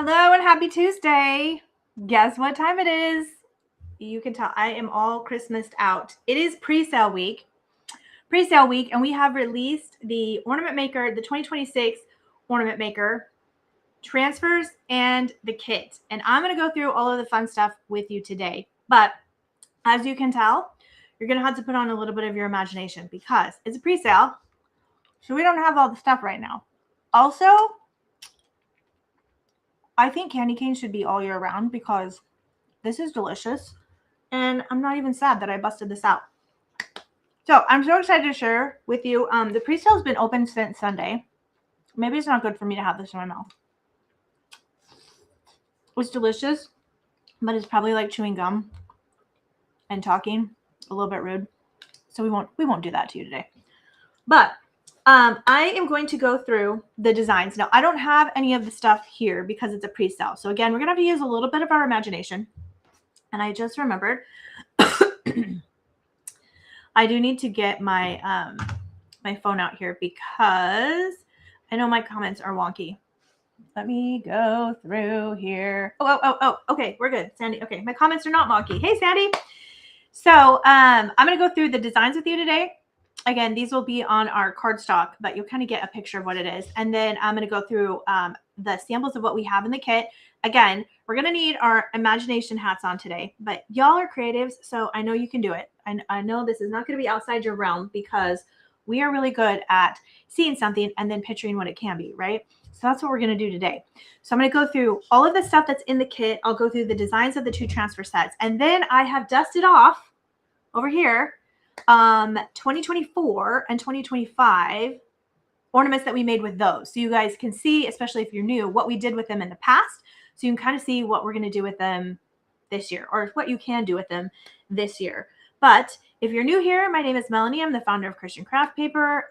Hello and happy Tuesday. Guess what time it is? You can tell I am all Christmased out. It is pre-sale week. And we have released the Ornament Maker, the 2026 Ornament Maker Transfers and the kit. And I'm going to go through all of the fun stuff with you today. But as you can tell, you're going to have to put on a little bit of your imagination because it's a pre-sale. So we don't have all the stuff right now. Also, I think candy canes should be all year round because this is delicious. And I'm not even sad that I busted this out. So I'm so excited to share with you. The pre-sale has been open since Sunday. Maybe it's not good for me to have this in my mouth. It's delicious, but it's probably like chewing gum and talking. A little bit rude. So we won't do that to you today. But I am going to go through the designs. Now, I don't have any of the stuff here because it's a pre-sale. So again, we're going to have to use a little bit of our imagination. And I just remembered I do need to get my my phone out here because I know my comments are wonky. Let me go through here. Oh, okay, we're good, Sandy. Okay, my comments are not wonky. Hey, Sandy. So I'm going to go through the designs with you today. Again, these will be on our cardstock, but you'll kind of get a picture of what it is. And then I'm going to go through the samples of what we have in the kit. Again, we're going to need our imagination hats on today, but y'all are creatives, so I know you can do it. I know this is not going to be outside your realm because we are really good at seeing something and then picturing what it can be, right? So that's what we're going to do today. So I'm going to go through all of the stuff that's in the kit. I'll go through the designs of the 2 transfer sets. And then I have dusted off over here 2024 and 2025 ornaments that we made with those. So you guys can see, especially if you're new, what we did with them in the past. So you can kind of see what we're going to do with them this year or what you can do with them this year. But if you're new here, my name is Melanie. I'm the founder of Christian Craft Paper.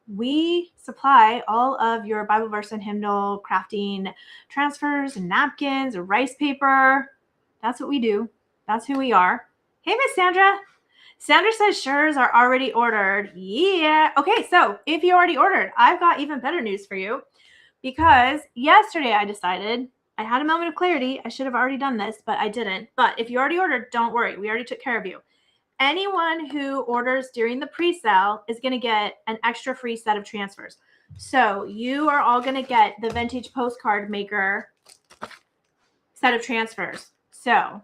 We supply all of your Bible verse and hymnal crafting transfers and napkins or rice paper. That's what we do. That's who we are. Hey, Miss Sandra. Sandra says shirts are already ordered. Yeah. Okay, so if you already ordered, I've got even better news for you because yesterday I decided I had a moment of clarity. I should have already done this, but I didn't. But if you already ordered, don't worry. We already took care of you. Anyone who orders during the pre-sale is going to get an extra free set of transfers. So you are all going to get the Vintage Postcard Maker set of transfers. So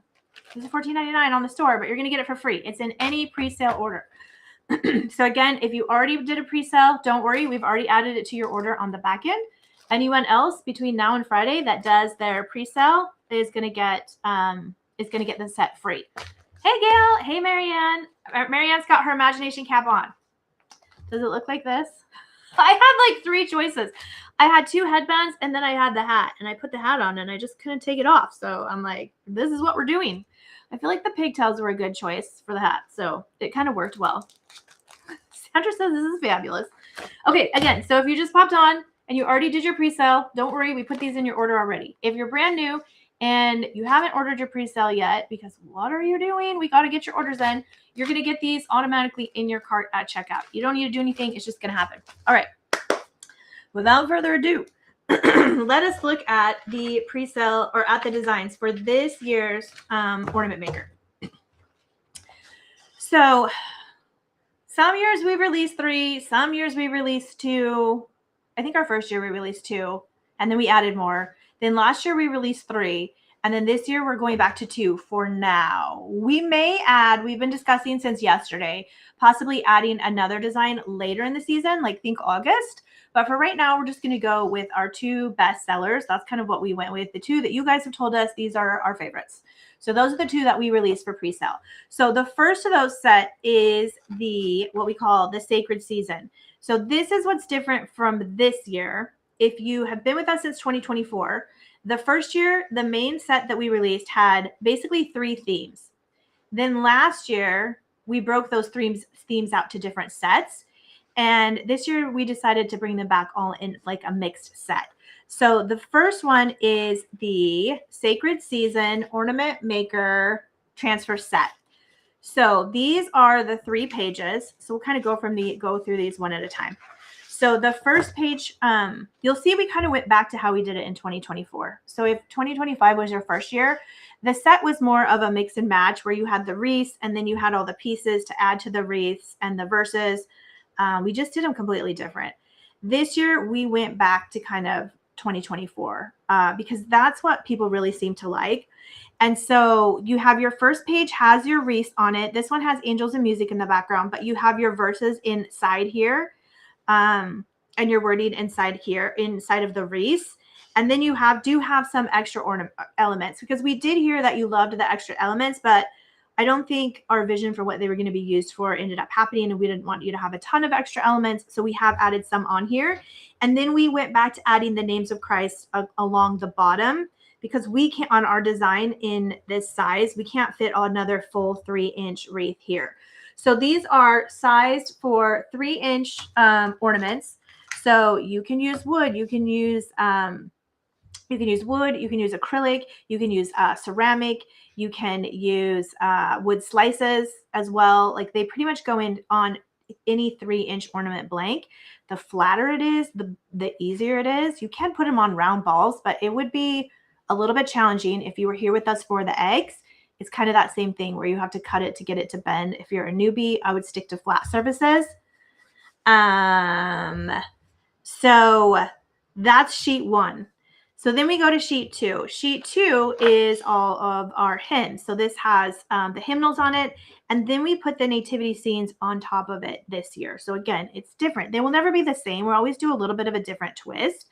this is $14.99 on the store, but you're going to get it for free. It's in any pre-sale order. So again, if you already did a pre-sale, don't worry. We've already added it to your order on the back end. Anyone else between now and Friday that does their pre-sale is going to get the set free. Hey, Gail. Hey, Marianne. Marianne's got her imagination cap on. Does it look like this? I had like 3 choices. I had 2 headbands and then I had the hat, and I put the hat on and I just couldn't take it off. So I'm like, this is what we're doing. I feel like the pigtails were a good choice for the hat. So it kind of worked well. Sandra says this is fabulous. Okay, again, so if you just popped on and you already did your pre-sale, don't worry. We put these in your order already. If you're brand new and you haven't ordered your pre-sale yet, because what are you doing? We got to get your orders in. You're going to get these automatically in your cart at checkout. You don't need to do anything. It's just going to happen. All right. Without further ado, let us look at the pre-sale or at the designs for this year's Ornament Maker. So some years we released 3, some years we released 2. I think our first year we released 2, and then we added more. Then last year we released 3, and then this year we're going back to 2 for now. We may add, we've been discussing since yesterday, possibly adding another design later in the season, like think August. But for right now, we're just going to go with our 2 best sellers. That's kind of what we went with. The 2 that you guys have told us, these are our favorites. So those are the 2 that we released for pre-sale. So the first of those set is what we call the Sacred Season. So this is what's different from this year. If you have been with us since 2024, the first year, the main set that we released had basically 3 themes. Then last year, we broke those themes out to different sets. And this year, we decided to bring them back all in like a mixed set. So the first one is the Sacred Season Ornament Maker Transfer Set. So these are the 3 pages. So we'll kind of go through these one at a time. So the first page, you'll see we kind of went back to how we did it in 2024. So if 2025 was your first year, the set was more of a mix and match where you had the wreaths and then you had all the pieces to add to the wreaths and the verses. We just did them completely different. This year, we went back to kind of 2024 because that's what people really seem to like. And so you have your first page has your wreaths on it. This one has angels and music in the background, but you have your verses inside here. And your wording inside here, inside of the wreaths. And then you do have some extra ornament elements because we did hear that you loved the extra elements, but I don't think our vision for what they were going to be used for ended up happening, and we didn't want you to have a ton of extra elements. So we have added some on here. And then we went back to adding the names of Christ along the bottom because we can't, on our design in this size, we can't fit another full 3-inch wreath here. So these are sized for 3-inch ornaments. So you can use wood, you can use wood, you can use acrylic, you can use ceramic, you can use wood slices as well. Like they pretty much go in on any 3-inch ornament blank. The flatter it is, the easier it is. You can put them on round balls, but it would be a little bit challenging if you were here with us for the eggs. It's kind of that same thing where you have to cut it to get it to bend. If you're a newbie, I would stick to flat surfaces. So that's sheet 1. So then we go to sheet 2. Sheet 2 is all of our hymns. So this has the hymnals on it. And then we put the nativity scenes on top of it this year. So again, it's different. They will never be the same. We'll always do a little bit of a different twist.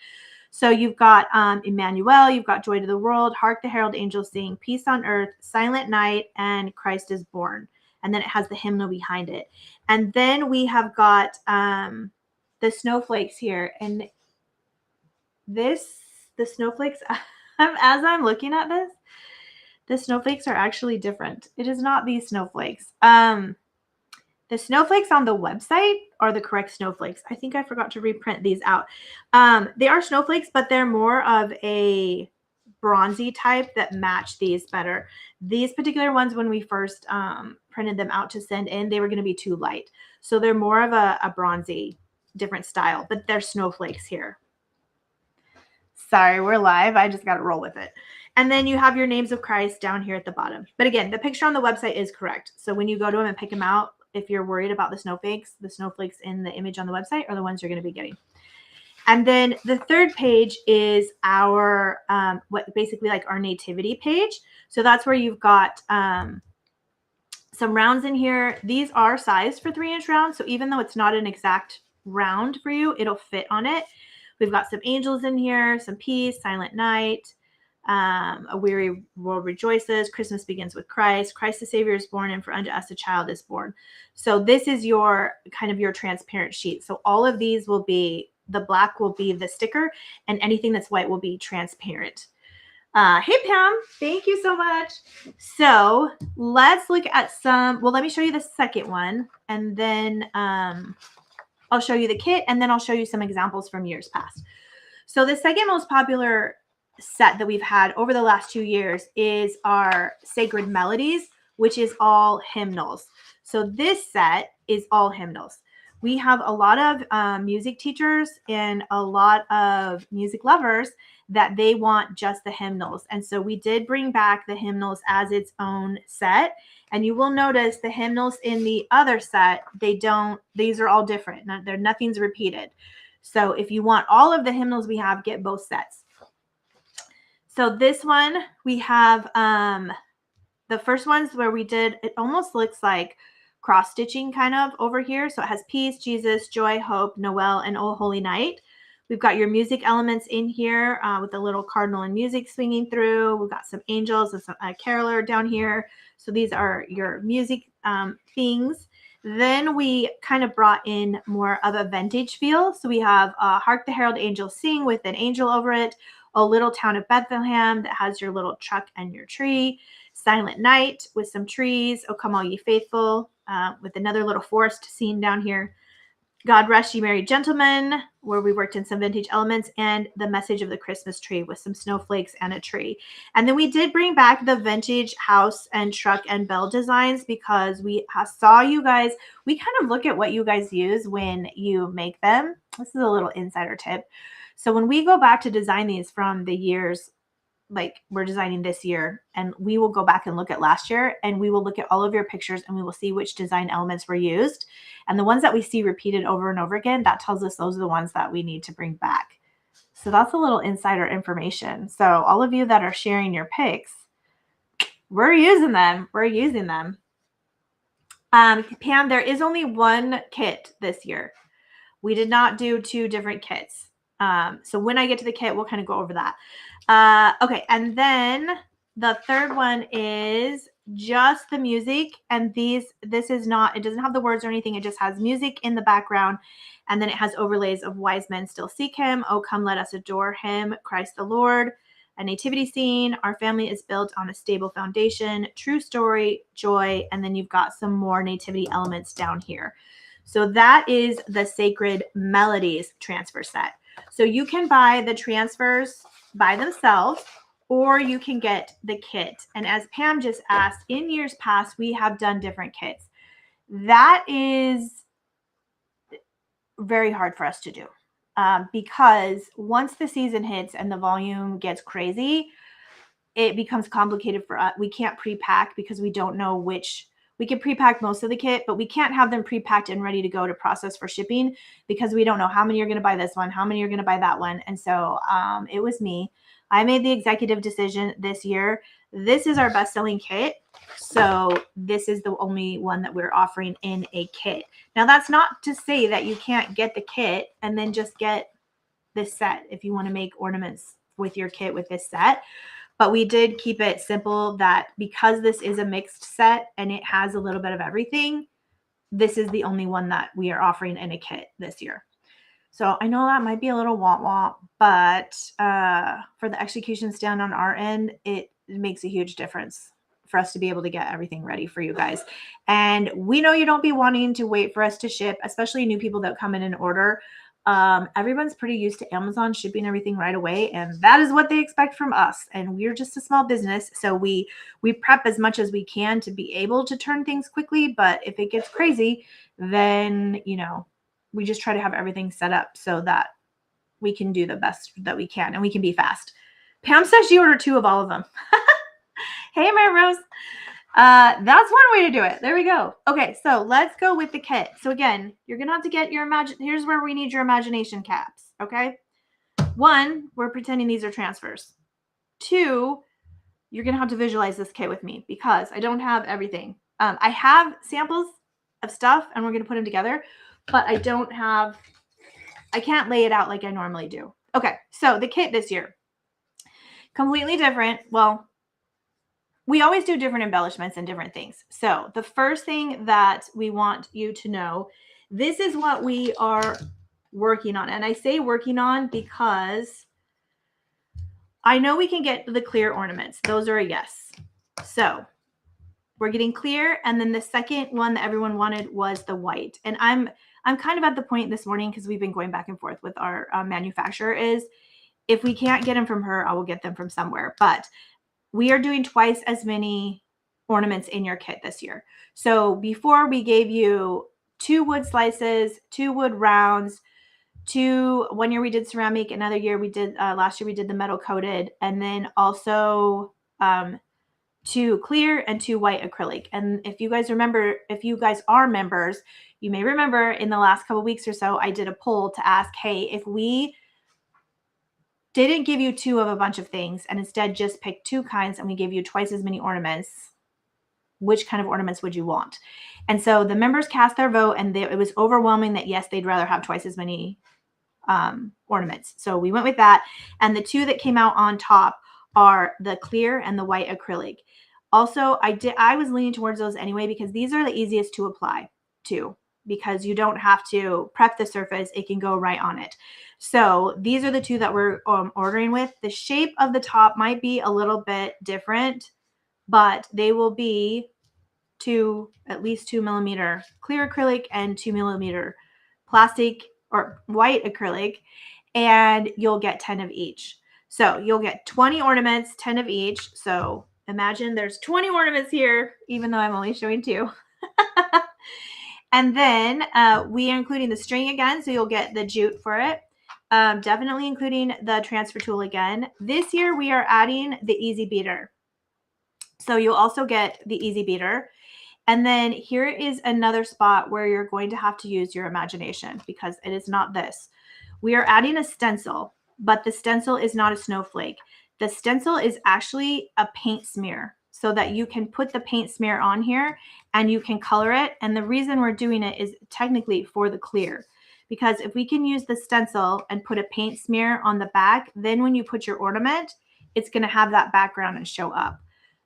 So you've got Emmanuel, you've got Joy to the World, Hark the Herald Angels Sing, Peace on Earth, Silent Night, and Christ is Born. And then it has the hymnal behind it. And then we have got the snowflakes here. And the snowflakes, as I'm looking at this, the snowflakes are actually different. It is not these snowflakes. The snowflakes on the website are the correct snowflakes. I think I forgot to reprint these out. They are snowflakes, but they're more of a bronzy type that match these better. These particular ones, when we first printed them out to send in, they were going to be too light. So they're more of a bronzy, different style, but they're snowflakes here. Sorry, we're live. I just got to roll with it. And then you have your names of Christ down here at the bottom. But again, the picture on the website is correct. So when you go to them and pick them out, if you're worried about the snowflakes in the image on the website are the ones you're going to be getting. And then the third page is our, what basically like our nativity page. So that's where you've got some rounds in here. These are sized for 3-inch rounds. So even though it's not an exact round for you, it'll fit on it. We've got some angels in here, some peace, silent night, a weary world rejoices, Christmas begins with Christ, Christ the Savior is born, and for unto us a child is born. So this is your kind of your transparent sheet. So all of these will be, the black will be the sticker, and anything that's white will be transparent. Hey Pam, thank you so much. So let's look at some, well, let me show you the second one, and then I'll show you the kit, and then I'll show you some examples from years past. So the second most popular set that we've had over the last 2 years is our Sacred Melodies, which is all hymnals. So this set is all hymnals. We have a lot of music teachers and a lot of music lovers that they want just the hymnals. And so we did bring back the hymnals as its own set. And you will notice the hymnals in the other set, these are all different. Nothing's repeated. So if you want all of the hymnals we have, get both sets. So this one, we have the first ones where we did, it almost looks like cross stitching kind of over here. So it has peace, Jesus, joy, hope, Noel, and O Holy Night. We've got your music elements in here with a little cardinal and music swinging through. We've got some angels and some caroler down here. So these are your music things. Then we kind of brought in more of a vintage feel. So we have Hark the Herald Angels Sing with an angel over it. A Little Town of Bethlehem that has your little truck and your tree. Silent Night with some trees. Oh, Come All Ye Faithful with another little forest scene down here. God Rest Ye Merry Gentlemen, where we worked in some vintage elements, and the message of the Christmas tree with some snowflakes and a tree. And then we did bring back the vintage house and truck and bell designs because we saw you guys, we kind of look at what you guys use when you make them. This is a little insider tip. So when we go back to design these from the years, like we're designing this year, and we will go back and look at last year, and we will look at all of your pictures, and we will see which design elements were used. And the ones that we see repeated over and over again, that tells us those are the ones that we need to bring back. So that's a little insider information. So all of you that are sharing your pics, we're using them. We're using them. Pam, there is only one kit this year. We did not do 2 different kits. So when I get to the kit, we'll kind of go over that. Okay, and then the third one is just the music. And this is not, it doesn't have the words or anything. It just has music in the background. And then it has overlays of wise men still seek him. Oh, come, let us adore him. Christ the Lord. A nativity scene. Our family is built on a stable foundation. True story, joy. And then you've got some more nativity elements down here. So that is the Sacred Melodies transfer set. So you can buy the transfers by themselves, or you can get the kit. And as Pam just asked, in years past, we have done different kits. That is very hard for us to do because once the season hits and the volume gets crazy, it becomes complicated for us. We can't pre-pack because we don't know which. We can pre-pack most of the kit, but we can't have them pre-packed and ready to go to process for shipping because we don't know how many you're going to buy this one, how many you're going to buy that one. And so it was me. I made the executive decision this year. This is our best-selling kit. So this is the only one that we're offering in a kit. Now, that's not to say that you can't get the kit and then just get this set if you want to make ornaments with your kit with this set. But we did keep it simple that because this is a mixed set and it has a little bit of everything, this is the only one that we are offering in a kit this year. So I know that might be a little womp, but for the execution stand on our end, it makes a huge difference for us to be able to get everything ready for you guys. And we know you don't be wanting to wait for us to ship, especially new people that come in and order. Everyone's pretty used to Amazon shipping everything right away, and that is what they expect from us. And we're just a small business, so we prep as much as we can to be able to turn things quickly. But if it gets crazy, then we just try to have everything set up so that we can do the best that we can and we can be fast. Pam says she ordered 2 of all of them. Hey, Mary Rose. That's one way to do it. There we go. Okay, so let's go with the kit. So again, you're going to have to get your here's where we need your imagination caps, okay? 1, we're pretending these are transfers. 2, you're going to have to visualize this kit with me because I don't have everything. I have samples of stuff and we're going to put them together, but I can't lay it out like I normally do. Okay, so the kit this year, completely different. Well, we always do different embellishments and different things. So the first thing that we want you to know, this is what we are working on. And I say working on because I know we can get the clear ornaments. Those are a yes. So we're getting clear. And then the second one that everyone wanted was the white. And I'm kind of at the point this morning because we've been going back and forth with our manufacturer is if we can't get them from her, I will get them from somewhere. But we are doing twice as many ornaments in your kit this year. So before we gave you 2 wood slices, 2 wood rounds, 1 year we did ceramic, another year we did, last year we did the metal coated, and then also 2 clear and 2 white acrylic. And if you guys remember, if you guys are members, you may remember in the last couple weeks or so, I did a poll to ask, hey, if we didn't give you 2 of a bunch of things and instead just picked 2 kinds and we gave you twice as many ornaments, which kind of ornaments would you want? And so the members cast their vote and it was overwhelming that yes, they'd rather have twice as many ornaments. So we went with that. And the 2 that came out on top are the clear and the white acrylic. Also, I was leaning towards those anyway because these are the easiest to apply to because you don't have to prep the surface. It can go right on it. So these are the 2 that we're ordering with. The shape of the top might be a little bit different, but they will be at least 2 millimeter clear acrylic and 2 millimeter plastic or white acrylic, and you'll get 10 of each. So you'll get 20 ornaments, 10 of each. So imagine there's 20 ornaments here, even though I'm only showing 2. And then we are including the string again, so you'll get the jute for it. Definitely including the transfer tool again. This year we are adding the easy beater. So you'll also get the easy beater. And then here is another spot where you're going to have to use your imagination because it is not this. We are adding a stencil, but the stencil is not a snowflake. The stencil is actually a paint smear so that you can put the paint smear on here and you can color it. And the reason we're doing it is technically for the clear. Because if we can use the stencil and put a paint smear on the back, then when you put your ornament, it's going to have that background and show up.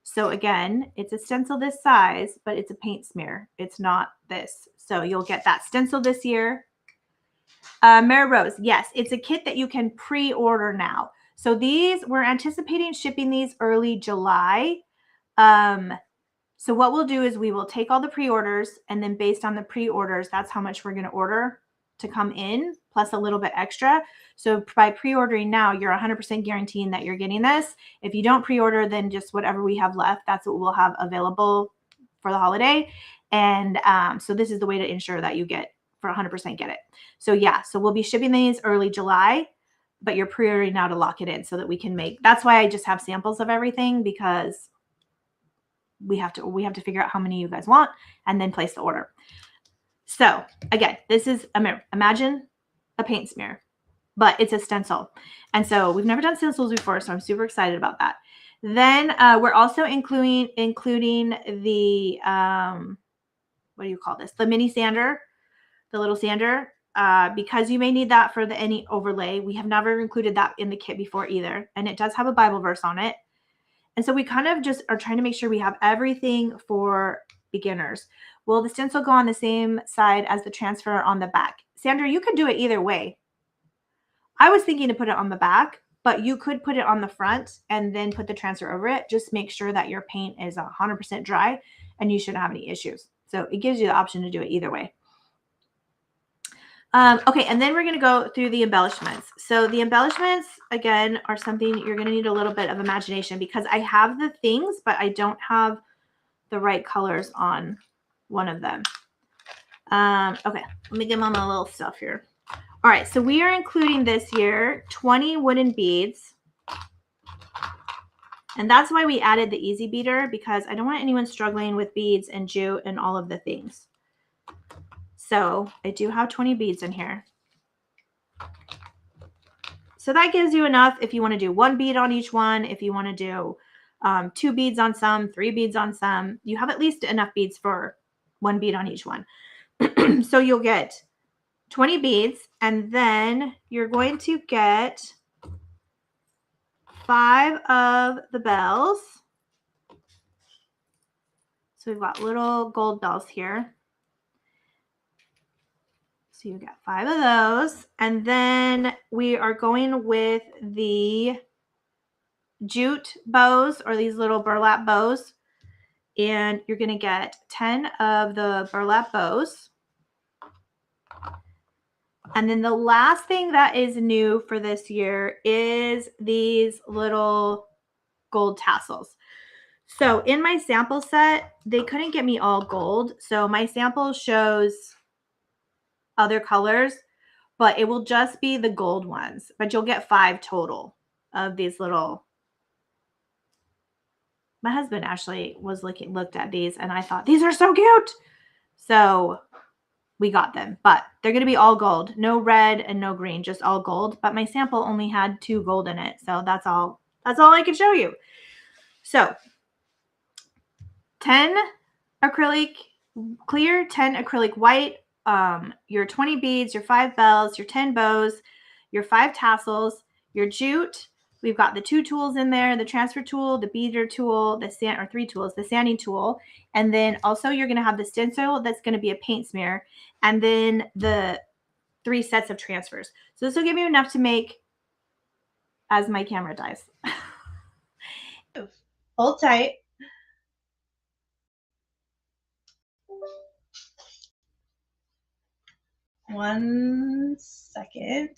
So again, it's a stencil this size, but it's a paint smear. It's not this. So you'll get that stencil this year. Mary Rose, yes, it's a kit that you can pre-order now. So these, we're anticipating shipping these early July. So what we'll do is we will take all the pre-orders, and then based on the pre-orders, that's how much we're going to order to come in, plus a little bit extra. So by pre-ordering now, you're 100% guaranteeing that you're getting this. If you don't pre-order, then just whatever we have left, that's what we'll have available for the holiday. And so this is the way to ensure that you get for 100% get it. So yeah, so we'll be shipping these early July, but you're pre-ordering now to lock it in so that we can make, that's why I just have samples of everything, because we have to figure out how many you guys want and then place the order. So again, this is imagine a paint smear, but it's a stencil. And so we've never done stencils before, so I'm super excited about that. Then we're also including the, what do you call this? The mini sander, the little sander, because you may need that for any overlay. We have never included that in the kit before either. And it does have a Bible verse on it. And so we kind of just are trying to make sure we have everything for beginners. Will the stencil go on the same side as the transfer on the back? Sandra, you could do it either way. I was thinking to put it on the back, but you could put it on the front and then put the transfer over it. Just make sure that your paint is 100% dry and you shouldn't have any issues. So it gives you the option to do it either way. Okay, and then we're going to go through the embellishments. So the embellishments, again, are something you're going to need a little bit of imagination because I have the things, but I don't have the right colors on one of them. Okay, let me give them a little stuff here. All right, so we are including this year 20 wooden beads. And that's why we added the easy beater, because I don't want anyone struggling with beads and jute and all of the things. So I do have 20 beads in here. So that gives you enough if you want to do 1 bead on each one, if you want to do 2 beads on some, 3 beads on some. You have at least enough beads for 1 bead on each one. So you'll get 20 beads, and then you're going to get 5 of the bells. So we've got little gold bells here. So you got 5 of those. And then we are going with the jute bows, or these little burlap bows. And you're going to get 10 of the burlap bows. And then the last thing that is new for this year is these little gold tassels. So in my sample set, they couldn't get me all gold. So my sample shows other colors, but it will just be the gold ones. But you'll get 5 total of these little. My husband actually looked at these, and I thought, these are so cute. So we got them, but they're going to be all gold. No red and no green, just all gold. But my sample only had 2 gold in it. So that's all I can show you. So 10 acrylic clear, 10 acrylic white, your 20 beads, your 5 bells, your 10 bows, your 5 tassels, your jute. We've got the 2 tools in there, the transfer tool, the beater tool, the 3 tools, the sanding tool. And then also you're going to have the stencil that's going to be a paint smear. And then the 3 sets of transfers. So this will give you enough to make, as my camera dies. Hold tight. 1 second.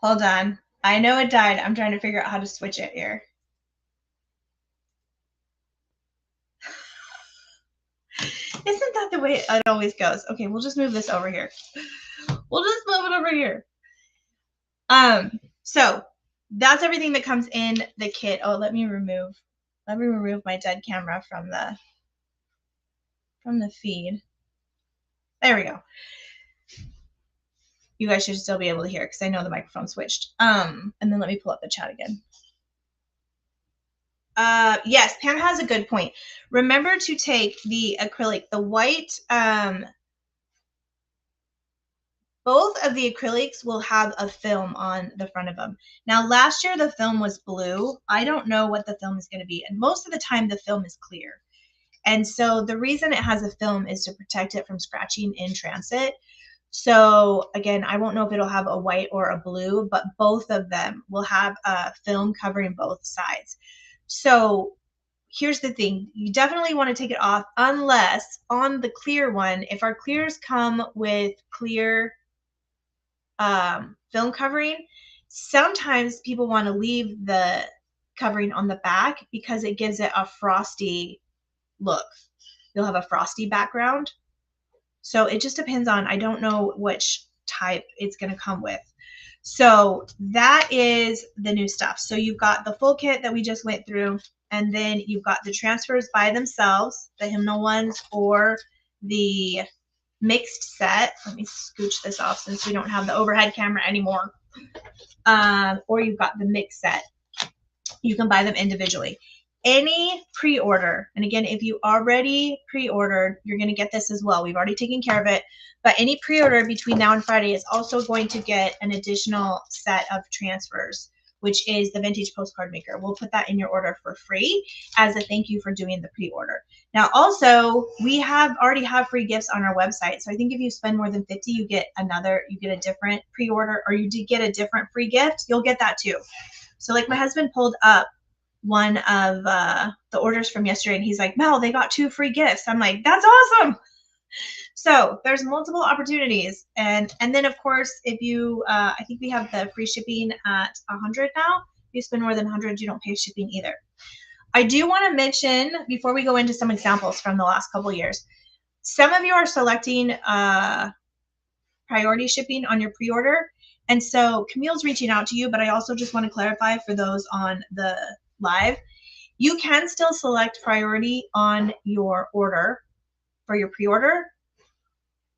Hold on. I know it died. I'm trying to figure out how to switch it here. Isn't that the way it always goes? Okay, we'll just move this over here. We'll just move it over here. So that's everything that comes in the kit. Oh, let me remove my dead camera from the feed. There we go. You guys should still be able to hear because I know the microphone switched. And then let me pull up the chat again. Yes, Pam has a good point. Remember to take the acrylic, the white, both of the acrylics will have a film on the front of them. Now, last year the film was blue. I don't know what the film is going to be. And most of the time the film is clear. And so the reason it has a film is to protect it from scratching in transit. So again, I won't know if it'll have a white or a blue, but both of them will have a film covering both sides. So here's the thing. You definitely want to take it off unless on the clear one, if our clears come with clear film covering, sometimes people want to leave the covering on the back because it gives it a frosty look. You'll have a frosty background. So it just depends on, I don't know which type it's going to come with. So that is the new stuff. So you've got the full kit that we just went through, and then you've got the transfers by themselves, the hymnal ones, or the mixed set. Let me scooch this off since we don't have the overhead camera anymore. Or you've got the mixed set. You can buy them individually. Any pre-order, and again, if you already pre-ordered, you're going to get this as well. We've already taken care of it. But any pre-order between now and Friday is also going to get an additional set of transfers, which is the vintage postcard maker. We'll put that in your order for free as a thank you for doing the pre-order. Now, also, we already have free gifts on our website. So I think if you spend more than $50, you get a different pre-order, or you did get a different free gift, you'll get that too. So like my husband pulled up one of the orders from yesterday, and he's like, Mel, they got 2 free gifts. I'm like, that's awesome. So there's multiple opportunities. And then of course, if you, I think we have the free shipping at 100 now. If you spend more than 100, you don't pay shipping either. I do want to mention, before we go into some examples from the last couple of years, some of you are selecting priority shipping on your pre-order. And so Camille's reaching out to you, but I also just want to clarify for those on the live, you can still select priority on your order for your pre-order,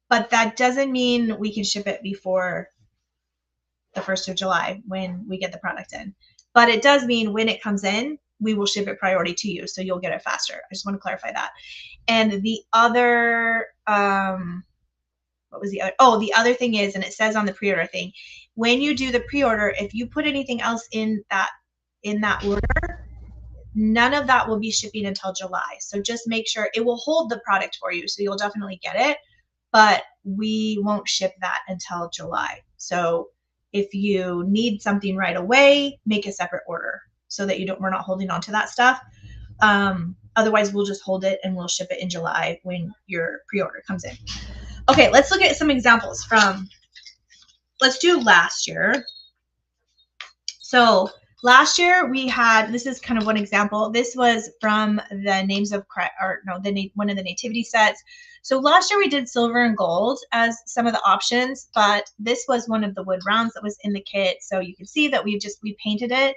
but that doesn't mean we can ship it before the 1st of July when we get the product in. But it does mean when it comes in, we will ship it priority to you, so you'll get it faster. I just want to clarify that. And the other, what was the other? Oh, the other thing is, and it says on the pre-order thing, when you do the pre-order, if you put anything else in that order, none of that will be shipping until July. So just make sure it will hold the product for you. So you'll definitely get it, but we won't ship that until July. So if you need something right away, make a separate order so that we're not holding on to that stuff. Otherwise we'll just hold it and we'll ship it in July when your pre-order comes in. Okay, let's look at some examples let's do last year. So last year we had, this is kind of one example. This was from the names of Christ, or no, one of the nativity sets. So last year we did silver and gold as some of the options, but this was one of the wood rounds that was in the kit. So you can see that we painted it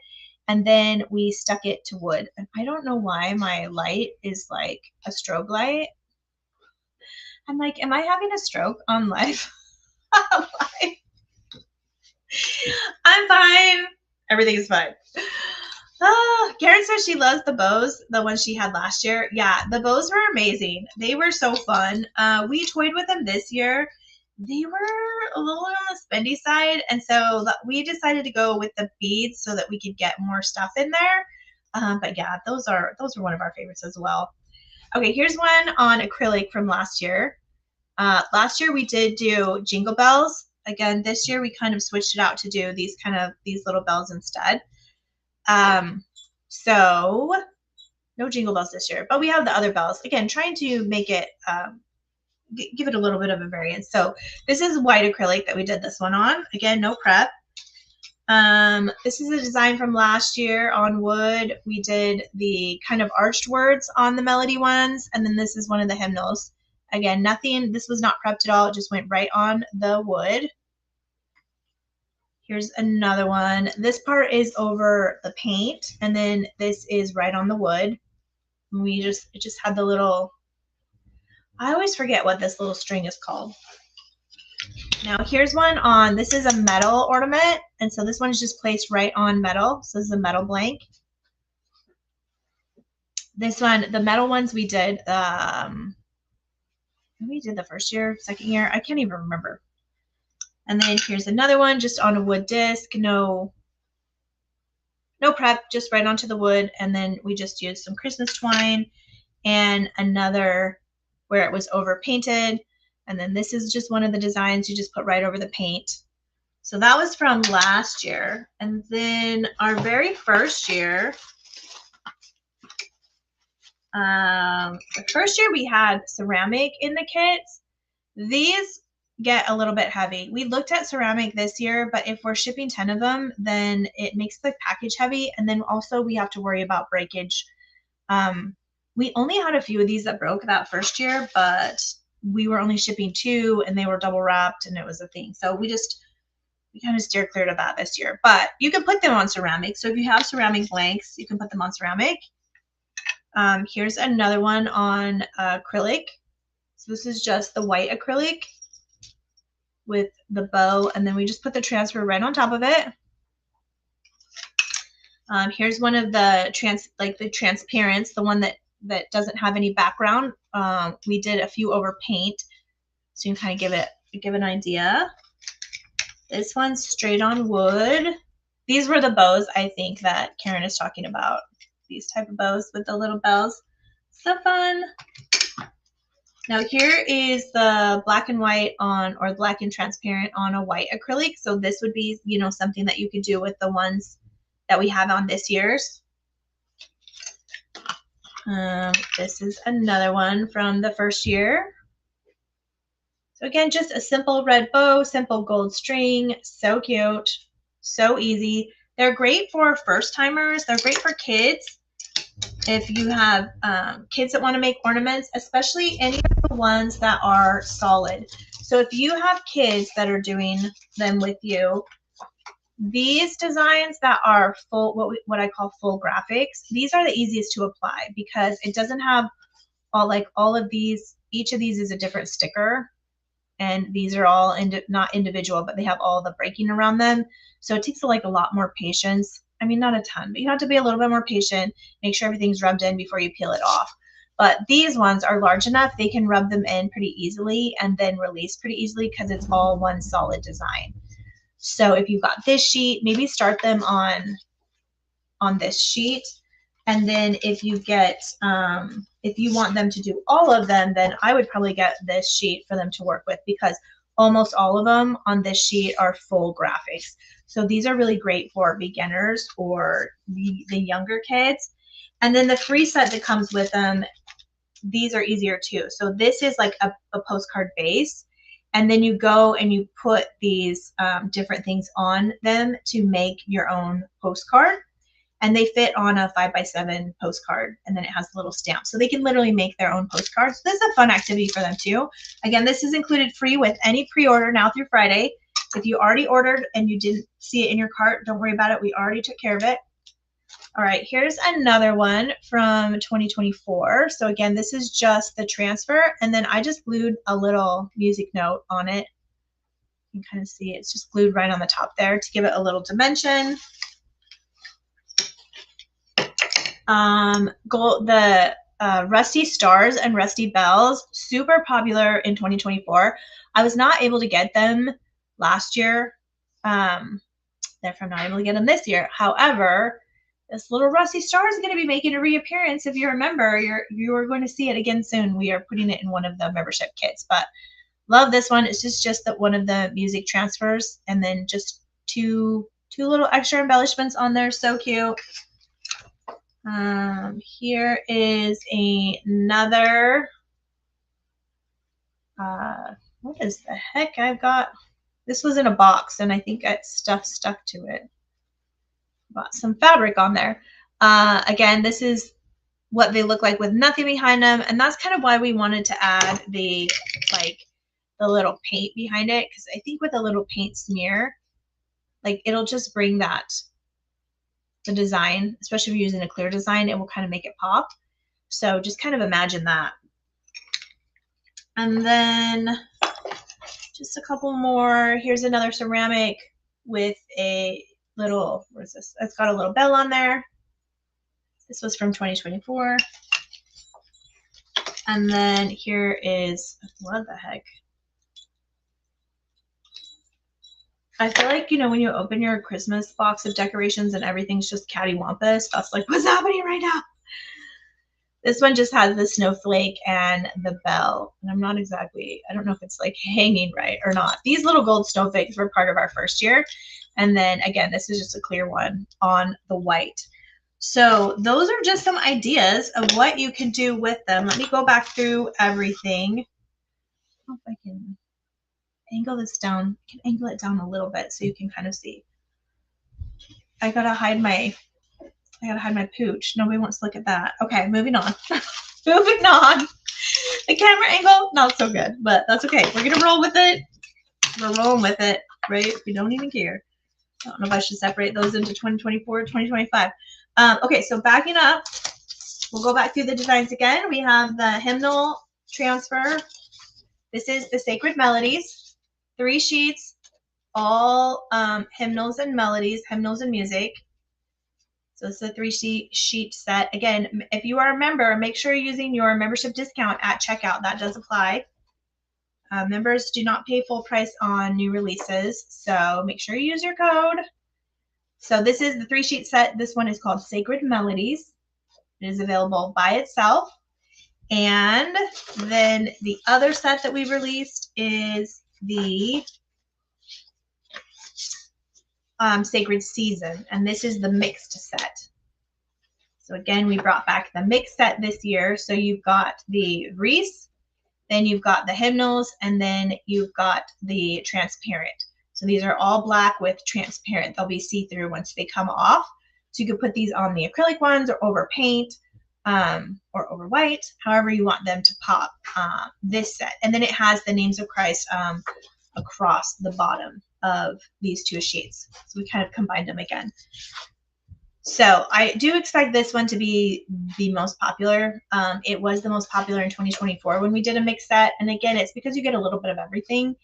and then we stuck it to wood. And I don't know why my light is like a strobe light. I'm like, am I having a stroke on live? I'm fine. Everything is fine. Karen says she loves the bows, the ones she had last year. Yeah, the bows were amazing. They were so fun. We toyed with them this year. They were a little on the spendy side, and so we decided to go with the beads so that we could get more stuff in there. But yeah, those were one of our favorites as well. Okay, here's one on acrylic from last year. Last year we did do jingle bells. Again, this year we kind of switched it out to do these little bells instead. So No jingle bells this year, but we have the other bells. Again, trying to make it, give it a little bit of a variance. So this is white acrylic that we did this one on. Again, no prep. This is a design from last year on wood. We did the kind of arched words on the melody ones, and then this is one of the hymnals. Again, nothing, this was not prepped at all. It just went right on the wood. Here's another one. This part is over the paint, and then this is right on the wood. It just had the little, I always forget what this little string is called. Now here's one on, this is a metal ornament, and so this one is just placed right on metal. So this is a metal blank. This one, the metal ones we did, we did the first year, second year, I can't even remember. And then here's another one just on a wood disc, no prep, just right onto the wood. And then we just used some Christmas twine and another where it was over painted. And then this is just one of the designs you just put right over the paint. So that was from last year. And then our very first year, the first year we had ceramic in the kits. These get a little bit heavy. We looked at ceramic this year, but if we're shipping 10 of them, then it makes the package heavy. And then also we have to worry about breakage. We only had a few of these that broke that first year, but we were only shipping 2 and they were double wrapped and it was a thing. So we kind of steer clear of that this year, but you can put them on ceramic. So if you have ceramic blanks, you can put them on ceramic. Here's another one on acrylic. So this is just the white acrylic with the bow, and then we just put the transfer right on top of it. Here's one of the transparents, the one that doesn't have any background. We did a few over paint, so you can kind of give an idea. This one's straight on wood. These were the bows I think that Karen is talking about. These type of bows with the little bells. So fun. Now here is the black and white on, or black and transparent on a white acrylic. So this would be, something that you could do with the ones that we have on this year's. This is another one from the first year. So again, just a simple red bow, simple gold string, so cute, so easy. They're great for first timers. They're great for kids. If you have kids that want to make ornaments, especially any of the ones that are solid. So if you have kids that are doing them with you, these designs that are full, what I call full graphics, these are the easiest to apply because it doesn't have all of these. Each of these is a different sticker, and these are all not individual, but they have all the breaking around them. So it takes a lot more patience. I mean, not a ton, but you have to be a little bit more patient. Make sure everything's rubbed in before you peel it off. But these ones are large enough, they can rub them in pretty easily and then release pretty easily because it's all one solid design. So if you've got this sheet, maybe start them on this sheet. And then if you get, if you want them to do all of them, then I would probably get this sheet for them to work with because almost all of them on this sheet are full graphics. So these are really great for beginners or the younger kids. And then the free set that comes with them, these are easier too. So this is like a postcard base. And then you go and you put these different things on them to make your own postcard. And they fit on a 5x7 postcard, and then it has a little stamp. So they can literally make their own postcards. So this is a fun activity for them too. Again, this is included free with any pre-order now through Friday. If you already ordered and you didn't see it in your cart, don't worry about it. We already took care of it. All right, here's another one from 2024. So again, this is just the transfer, and then I just glued a little music note on it. You can kind of see it's just glued right on the top there to give it a little dimension. The Rusty Stars and Rusty Bells, super popular in 2024. I was not able to get them last year. Therefore, I'm not able to get them this year. However, this little Rusty Star is going to be making a reappearance. If you remember, you are going to see it again soon. We are putting it in one of the membership kits, but love this one. It's just that one of the music transfers, and then just two little extra embellishments on there. So cute. Here is another, what is the heck I've got? This was in a box and I think stuff stuck to it. Got some fabric on there. Again, this is what they look like with nothing behind them, and that's kind of why we wanted to add the little paint behind it, because I think with a little paint smear, like it'll just bring that, the design, especially if you're using a clear design, it will kind of make it pop. So just kind of imagine that. And then just a couple more. Here's another ceramic with a little, what is this? It's got a little bell on there. This was from 2024. And then here is, what the heck? I feel like, you know, when you open your Christmas box of decorations and everything's just cattywampus, that's like what's happening right now. This one just has the snowflake and the bell. And I'm not exactly, I don't know if it's like hanging right or not. These little gold snowflakes were part of our first year. And then again, this is just a clear one on the white. So those are just some ideas of what you can do with them. Let me go back through everything. I don't know if I can angle this down. I can angle it down a little bit so you can kind of see. I gotta hide my pooch. Nobody wants to look at that. Okay, moving on. Moving on. The camera angle, not so good, but that's okay. We're gonna roll with it. We're rolling with it, right? We don't even care. I don't know if I should separate those into 2024, 2025. Okay, so backing up, we'll go back through the designs again. We have the hymnal transfer. This is the Sacred Melodies. 3 sheets, all hymnals and melodies, hymnals and music. So it's a 3-sheet set. Again, if you are a member, make sure you're using your membership discount at checkout. That does apply. Members do not pay full price on new releases, so make sure you use your code. So this is the 3-sheet set. This one is called Sacred Melodies. It is available by itself. And then the other set that we released is the Sacred Season, and this is the mixed set. So again, we brought back the mixed set this year. So you've got the wreaths, then you've got the hymnals, and then you've got the transparent. So these are all black with transparent. They'll be see-through once they come off. So you could put these on the acrylic ones or over paint or over white, however you want them to pop, this set. And then it has the names of Christ across the bottom of these 2 sheets. So we kind of combined them again. So I do expect this one to be the most popular. It was the most popular in 2024 when we did a mix set. And again, it's because you get a little bit of everything.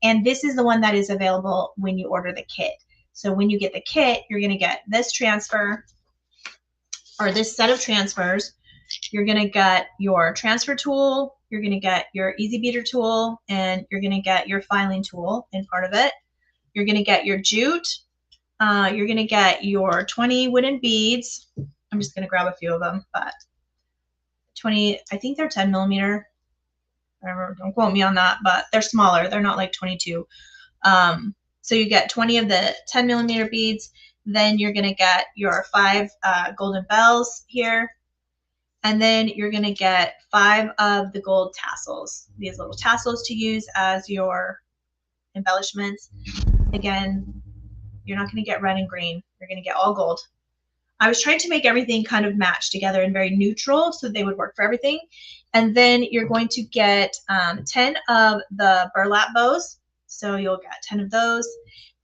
And this is the one that is available when you order the kit. So when you get the kit, you're going to get this transfer, or this set of transfers. You're going to get your transfer tool, you're going to get your easy beater tool, and you're going to get your filing tool in part of it. You're going to get your jute. You're going to get your 20 wooden beads. I'm just going to grab a few of them, but 20, I think they're 10 millimeter. Don't quote me on that, but they're smaller. They're not like 22. So you get 20 of the 10 millimeter beads. Then you're going to get your 5 golden bells here. And then you're going to get 5 of the gold tassels, these little tassels to use as your embellishments. Again, you're not going to get red and green. You're going to get all gold. I was trying to make everything kind of match together and very neutral so they would work for everything. And then you're going to get 10 of the burlap bows. So you'll get 10 of those.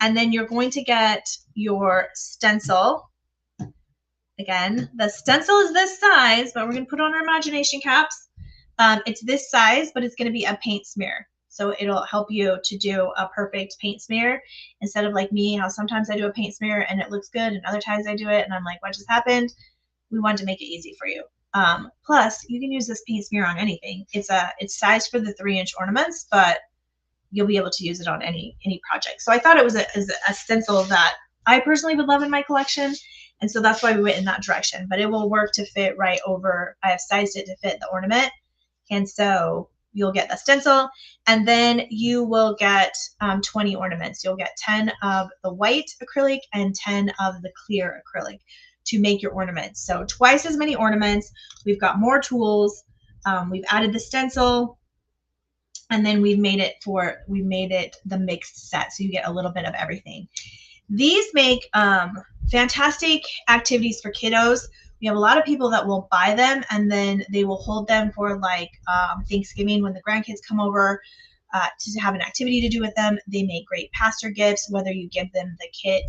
And then you're going to get your stencil. Again, the stencil is this size, but we're going to put on our imagination caps. It's this size, but it's going to be a paint smear. So it'll help you to do a perfect paint smear instead of like me, how sometimes I do a paint smear and it looks good and other times I do it and I'm like, what just happened? We wanted to make it easy for you. Plus, you can use this paint smear on anything. It's sized for the 3-inch ornaments, but you'll be able to use it on any project. So I thought it was a stencil that I personally would love in my collection. And so that's why we went in that direction, but it will work to fit right over. I have sized it to fit the ornament. And so you'll get the stencil, and then you will get 20 ornaments. You'll get 10 of the white acrylic and 10 of the clear acrylic. to make your ornaments. So twice as many ornaments. We've got more tools. We've added the stencil, and then we've made it the mixed set, so you get a little bit of everything. These make fantastic activities for kiddos. We have a lot of people that will buy them, and then they will hold them for like Thanksgiving when the grandkids come over to have an activity to do with them. They make great pastor gifts, whether you give them the kit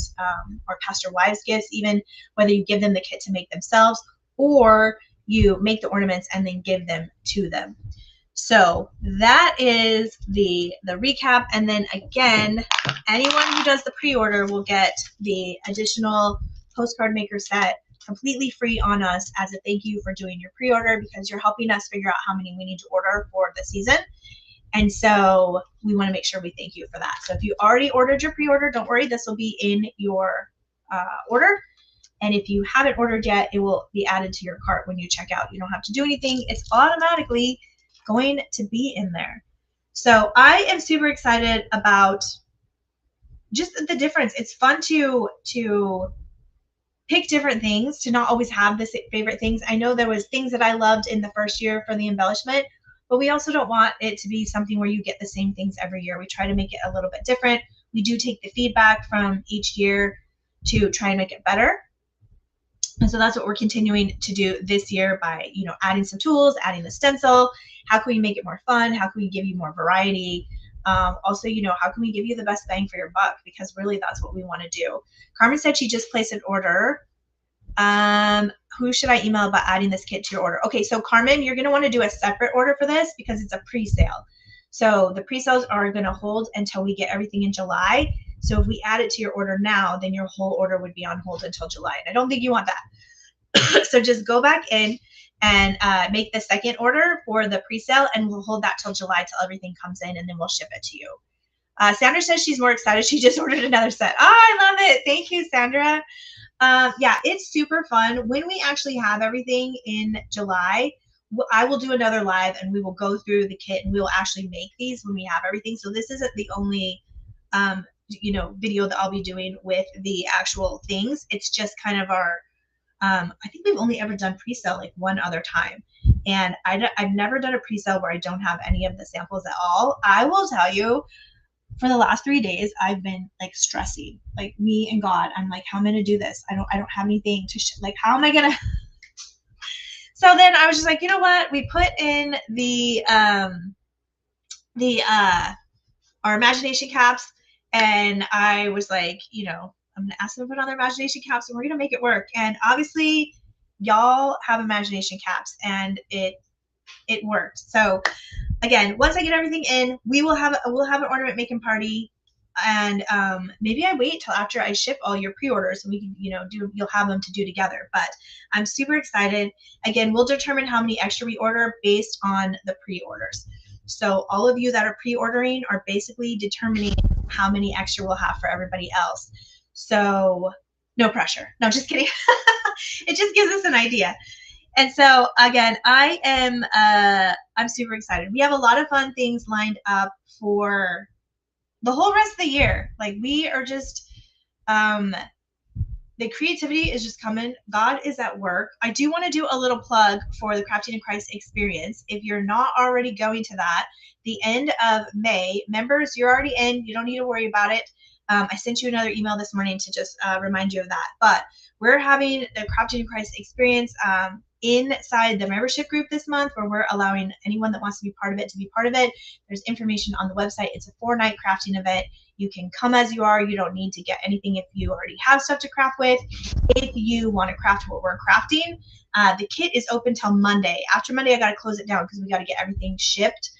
or pastor wives gifts, even whether you give them the kit to make themselves or you make the ornaments and then give them to them. So that is the recap. And then again, anyone who does the pre-order will get the additional postcard maker set completely free on us as a thank you for doing your pre-order, because you're helping us figure out how many we need to order for the season. And so we want to make sure we thank you for that. So if you already ordered your pre-order, don't worry, this will be in your order. And if you haven't ordered yet, it will be added to your cart when you check out. You don't have to do anything. It's automatically going to be in there. So I am super excited about just the difference. It's fun to pick different things, to not always have the favorite things. I know there was things that I loved in the first year for the embellishment, but we also don't want it to be something where you get the same things every year. We try to make it a little bit different. We do take the feedback from each year to try and make it better. And so that's what we're continuing to do this year by, adding some tools, adding the stencil. How can we make it more fun? How can we give you more variety? Also, how can we give you the best bang for your buck? Because really that's what we want to do. Carmen said she just placed an order. Who should I email about adding this kit to your order? Okay, so Carmen, you're going to want to do a separate order for this because it's a pre-sale. So the pre-sales are going to hold until we get everything in July. So if we add it to your order now, then your whole order would be on hold until July. And I don't think you want that. So just go back in and make the second order for the pre-sale, and we'll hold that till July till everything comes in, and then we'll ship it to you. Sandra says she's more excited. She just ordered another set. Oh, I love it. Thank you, Sandra. Yeah, it's super fun. When we actually have everything in July, I will do another live and we will go through the kit and we will actually make these when we have everything. So this isn't the only video that I'll be doing with the actual things. It's just kind of our I think we've only ever done pre-sale like one other time, and I've never done a pre-sale where I don't have any of the samples at all. I will tell you, for the last 3 days I've been like stressing, like me and God. I'm like, how am I gonna do this? I don't have anything to like, how am I gonna so then I was just like, you know what, we put in our imagination caps, and I was like, I'm gonna ask them to put on their imagination caps and we're gonna make it work. And obviously y'all have imagination caps and it worked. So again, once I get everything in, we'll have an ornament making party, and maybe I wait till after I ship all your pre-orders and we can, you'll have them to do together. But I'm super excited. Again, we'll determine how many extra we order based on the pre-orders. So all of you that are pre-ordering are basically determining how many extra we'll have for everybody else. So no pressure. No, just kidding. It just gives us an idea. And so again, I'm super excited. We have a lot of fun things lined up for the whole rest of the year. Like, we are just, the creativity is just coming. God is at work. I do want to do a little plug for the Crafting in Christ experience. If you're not already going to that, the end of May, members, you're already in. You don't need to worry about it. I sent you another email this morning to just remind you of that. But we're having the Crafting in Christ experience inside the membership group this month, where we're allowing anyone that wants to be part of it to be part of it. There's information on the website. It's a 4-night crafting event. You can come as you are. You don't need to get anything if you already have stuff to craft with. If you want to craft what we're crafting, the kit is open till Monday. After Monday, I got to close it down because we got to get everything shipped.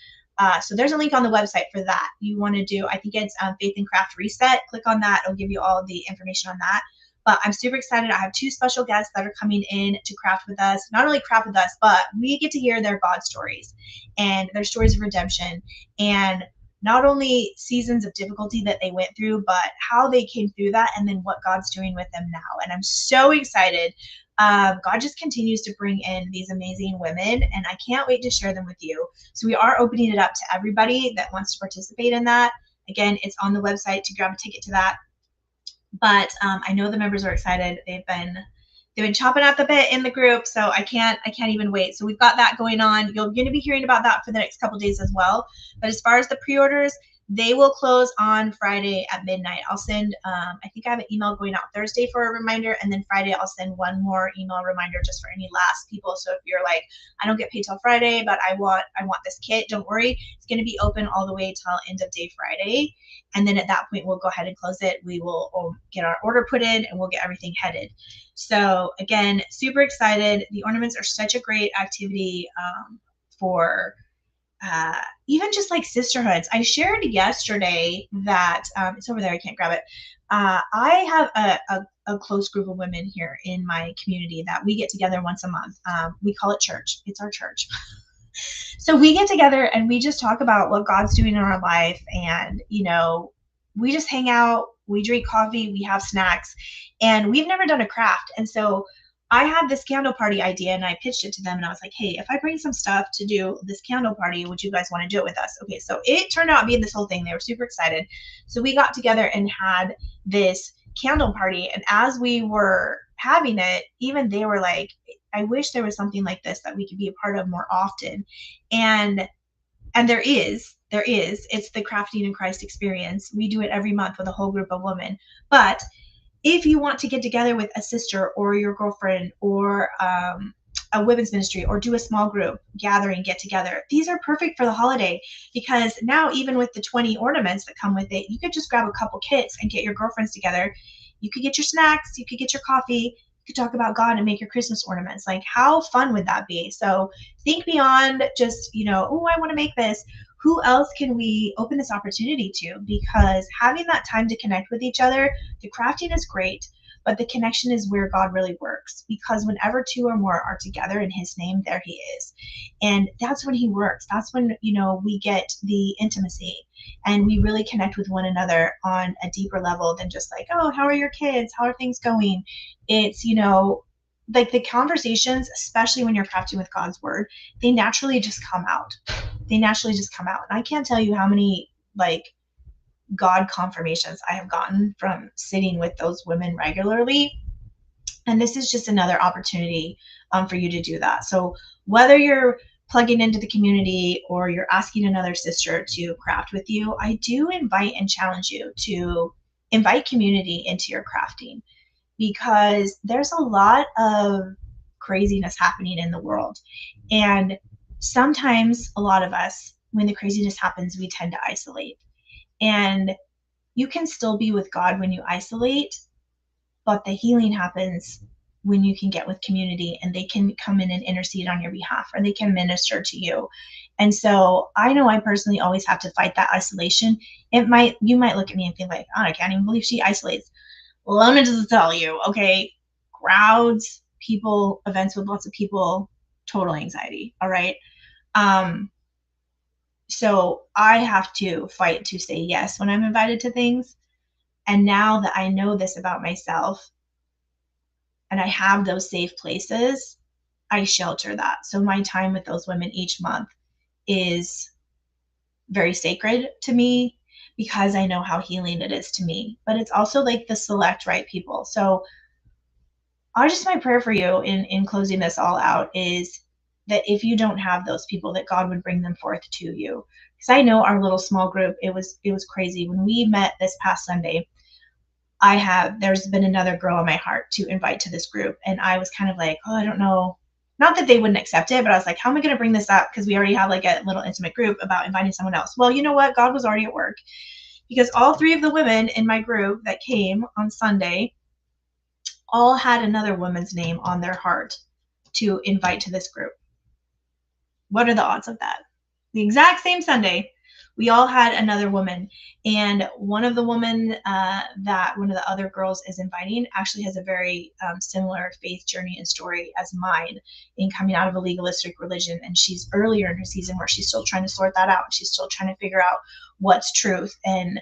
So there's a link on the website for that. You want to do, I think it's Faith and Craft Reset. Click on that. It'll give you all the information on that. But I'm super excited. I have 2 special guests that are coming in to craft with us. Not only craft with us, but we get to hear their God stories and their stories of redemption, and not only seasons of difficulty that they went through, but how they came through that and then what God's doing with them now. And I'm so excited. God just continues to bring in these amazing women, and I can't wait to share them with you. So we are opening it up to everybody that wants to participate in that. Again, it's on the website to grab a ticket to that. But I know the members are excited. They've they've been chopping at the bit in the group, so I can't even wait. So we've got that going on. You're going to be hearing about that for the next couple days as well. But as far as the pre-orders, they will close on Friday at midnight. I'll send, I think I have an email going out Thursday for a reminder, and then Friday I'll send one more email reminder just for any last people. So if you're like, I don't get paid till Friday, but I want this kit, don't worry. It's going to be open all the way till end of day Friday. And then at that point, we'll go ahead and close it. We will get our order put in and we'll get everything headed. So again, super excited. The ornaments are such a great activity for even just like sisterhoods. I shared yesterday that it's over there, I can't grab it. I have a close group of women here in my community that we get together once a month. We call it church. It's our church. So we get together and we just talk about what God's doing in our life, and we just hang out, we drink coffee, we have snacks, and we've never done a craft. And so I had this candle party idea and I pitched it to them and I was like, hey, if I bring some stuff to do this candle party, would you guys want to do it with us? Okay, so it turned out being this whole thing. They were super excited. So we got together and had this candle party, and as we were having it, even they were like, I wish there was something like this that we could be a part of more often. And there is. It's the Crafting in Christ experience. We do it every month with a whole group of women. But if you want to get together with a sister or your girlfriend or a women's ministry, or do a small group gathering, get together, these are perfect for the holiday, because now even with the 20 ornaments that come with it, you could just grab a couple kits and get your girlfriends together. You could get your snacks, you could get your coffee, you could talk about God and make your Christmas ornaments. Like, how fun would that be? So think beyond just, oh, I want to make this. Who else can we open this opportunity to? Because having that time to connect with each other, the crafting is great, but the connection is where God really works. Because whenever two or more are together in his name, there he is. And that's when he works. That's when, we get the intimacy and we really connect with one another on a deeper level than just like, oh, how are your kids? How are things going? It's, like the conversations, especially when you're crafting with God's word, they naturally just come out. And I can't tell you how many like God confirmations I have gotten from sitting with those women regularly. And this is just another opportunity for you to do that. So whether you're plugging into the community or you're asking another sister to craft with you, I do invite and challenge you to invite community into your crafting, because there's a lot of craziness happening in the world. And sometimes a lot of us, when the craziness happens, we tend to isolate. And you can still be with God when you isolate, but the healing happens when you can get with community and they can come in and intercede on your behalf, or they can minister to you. And so I know I personally always have to fight that isolation. You might look at me and think like, oh, I can't even believe she isolates. Well, let me just tell you, okay, crowds, people, events with lots of people, total anxiety, all right? So I have to fight to say yes when I'm invited to things. And now that I know this about myself and I have those safe places, I shelter that. So my time with those women each month is very sacred to me, because I know how healing it is to me. But it's also like the select right people. So my prayer for you in closing this all out is that if you don't have those people, that God would bring them forth to you. Because I know our little small group, it was crazy. When we met this past Sunday, there's been another girl in my heart to invite to this group. And I was kind of like, oh, I don't know. Not that they wouldn't accept it, but I was like, how am I going to bring this up? Because we already have like a little intimate group about inviting someone else. Well, you know what? God was already at work, because all three of the women in my group that came on Sunday all had another woman's name on their heart to invite to this group. What are the odds of that? The exact same Sunday, we all had another woman. And one of the women that one of the other girls is inviting actually has a very similar faith journey and story as mine, in coming out of a legalistic religion. And she's earlier in her season where she's still trying to sort that out. She's still trying to figure out what's truth, and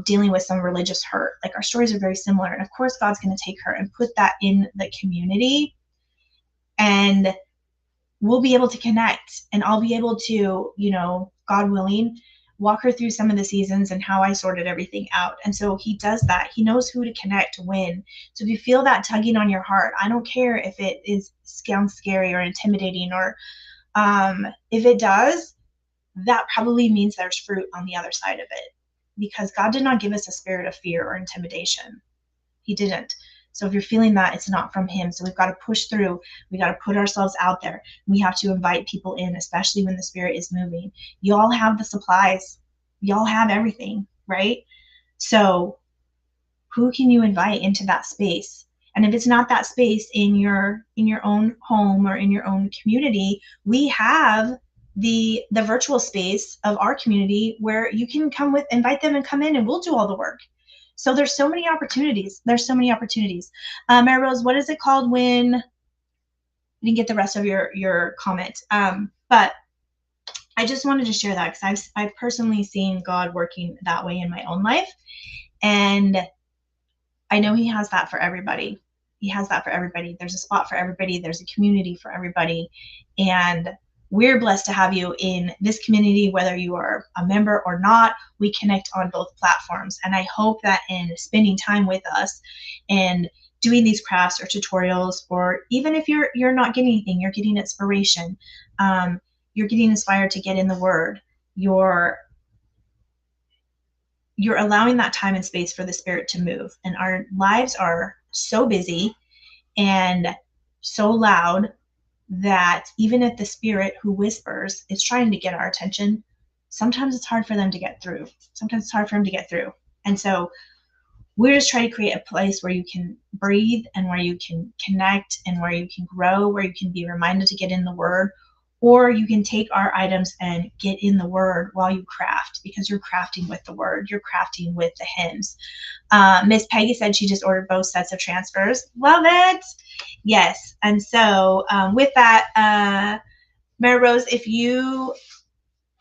dealing with some religious hurt. Like, our stories are very similar. And of course, God's going to take her and put that in the community, and we'll be able to connect, and I'll be able to, God willing, walk her through some of the seasons and how I sorted everything out. And so he does that. He knows who to connect when. So if you feel that tugging on your heart, I don't care if it sounds scary or intimidating, or if it does, that probably means there's fruit on the other side of it, because God did not give us a spirit of fear or intimidation. He didn't. So if you're feeling that, it's not from him. So we've got to push through. We got to put ourselves out there. We have to invite people in, especially when the spirit is moving. Y'all have the supplies. Y'all have everything, right? So who can you invite into that space? And if it's not that space in your own home or in your own community, we have the virtual space of our community where you can invite them and come in, and we'll do all the work. So there's so many opportunities. Mary Rose, what is it called when I didn't get the rest of your comment? But I just wanted to share that because I've personally seen God working that way in my own life. And I know he has that for everybody. He has that for everybody. There's a spot for everybody. There's a community for everybody. And we're blessed to have you in this community, whether you are a member or not. We connect on both platforms. And I hope that in spending time with us and doing these crafts or tutorials, or even if you're not getting anything, you're getting inspiration. You're getting inspired to get in the Word. You're allowing that time and space for the Spirit to move. And our lives are so busy and so loud that even if the Spirit who whispers is trying to get our attention, sometimes it's hard for them to get through. And so we're just trying to create a place where you can breathe and where you can connect and where you can grow, where you can be reminded to get in the Word, or you can take our items and get in the Word while you craft, because you're crafting with the Word, you're crafting with the hymns. Miss Peggy said she just ordered both sets of transfers. Love it. Yes. And so with that, Mary Rose, if you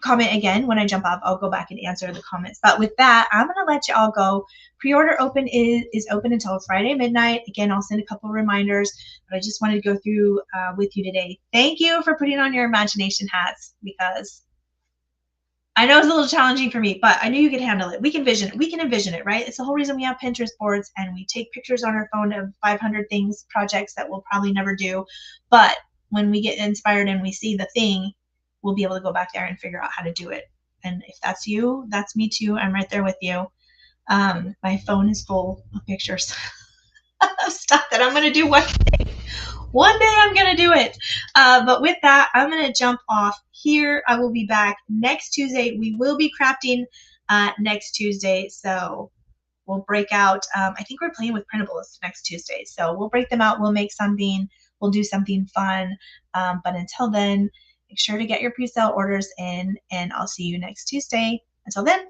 comment again when I jump off, I'll go back and answer the comments. But with that, I'm going to let you all go. Pre-order open is open until Friday midnight. Again, I'll send a couple reminders, but I just wanted to go through with you today. Thank you for putting on your imagination hats, because I know it's a little challenging for me, but I knew you could handle it. We can envision it, right? It's the whole reason we have Pinterest boards and we take pictures on our phone of 500 projects that we'll probably never do. But when we get inspired and we see the thing, we'll be able to go back there and figure out how to do it. And if that's you, that's me too. I'm right there with you. My phone is full of pictures of stuff that I'm going to do one day. One day I'm going to do it. But with that, I'm going to jump off here. I will be back next Tuesday. We will be crafting next Tuesday. So we'll break out. I think we're playing with printables next Tuesday. So we'll break them out. We'll make something. We'll do something fun. But until then, make sure to get your pre-sale orders in, and I'll see you next Tuesday. Until then.